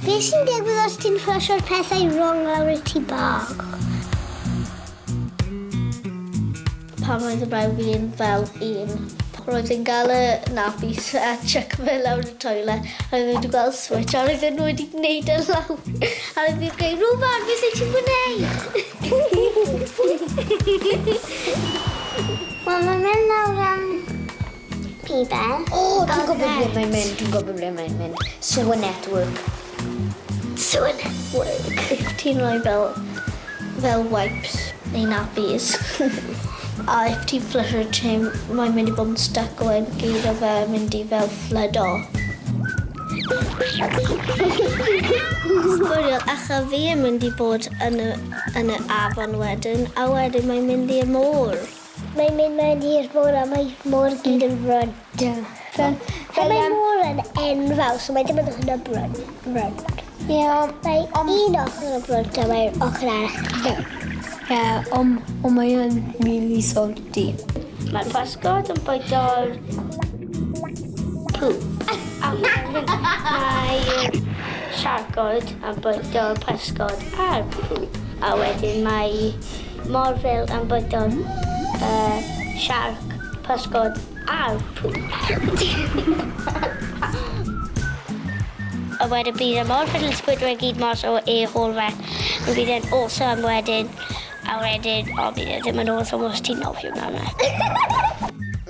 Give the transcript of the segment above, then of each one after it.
Be sy'n digwydd os ti'n fflysio'r pethau rong lawr y tŷ bag? Pan oedd y brawd fi'n fel un, roedd e'n gael y nappies a chuck fe lawr y toilet a roedd e'n gweld switch a roedd e'n wedi gwneud e lawr. A roedd e'n gweud, Rwban, beth sy'n ti'n gwneud? Wel, mae'n mynd lawr am pibel. O, dwi'n gwybod ble mae'n mynd. Sewer network. Sewer network. Ti'n rhoi fel wipes neu nappies. A if ti'n fflysio'r tîm, mae'n mynd i bod yn stuck o gyd o fe mynd i fel fflydo. Sbwriel, acha fi yn mynd i bod yn y afon wedyn, a wedyn mae'n mynd i'r môr. Mae'n mynd mewn i'r môr a mae môr gyd yn bryd. Mae môr yn enfawr, so mae ddim yn ochr y bryd. Ie, mae un ochr y bryd a mae'r ochr arall ddim. Ie, ond mae yn really salty. Mae'r pysgod yn bwydo'r poop. A mae'r siarcod yn bwydo'r pysgod a'r poop. A wedyn mae morfil yn bwydo'r siarc, pysgod a'r poop. A wedyn bydd y morfil yn sbwydo i gyd mas o e-hol fe. Bydd e'n awesome wedyn. A wedyn, o bydd e ddim yn awesome os ti'n nofio mewn e.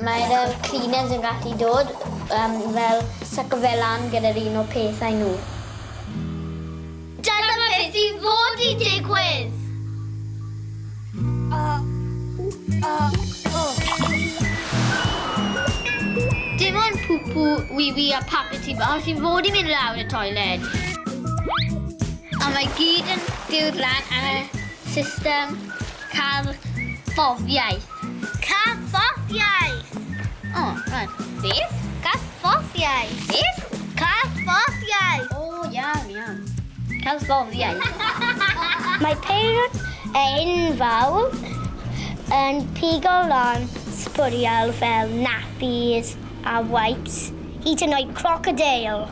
Mae'r cleaners yn gallu dod fel syco fe lan gyda'r un o pethau nhw. Dyna beth i fod i digwydd! Dim ond pwpw, wiwi a papur ti bach sy'n fod i mynd lawr y toilet. A mae gyd yn diwrlan am y system carthffosydd. Carthffosydd! O, right. Beth? Carthffosydd. Beth? Carthffosydd. O, iawn. Carthffosydd. Mae peiriant enfawr yn pigo lan sbwriel fel nappies a wipes, hyd yn oed crocodile.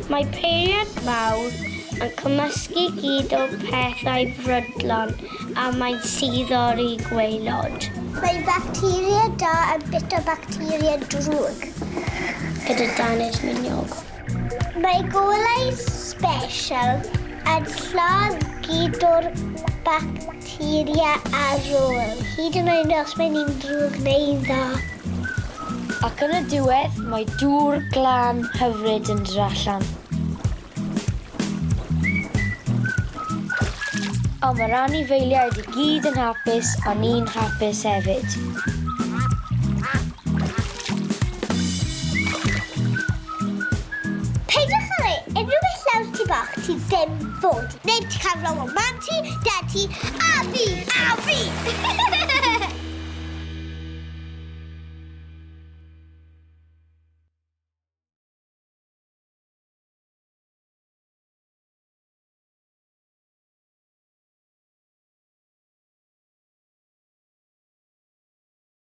Mae peiriant mawr yn cymysgu gyd o pethau frydlon a mae'n suddo'r i gwaelod. Mae bacteria da yn bit o bacteria drwg. Gyda dannedd miniog. Mae golau special yn lladd gyd o'r bacteria ar ôl. Hyd yn oed os mae'n un drwg neu dda. Ac yn y diwedd, mae dŵr glan hyfryd yn dod allan. Ond mae'r anifeiliaid i gyd yn hapus, a ni'n hapus hefyd. Peidiwch â rei, unrhyw beth lawr ti bach ti ddim fod. Neu ti cael rong o mam ti, dad ti, a fi, a fi!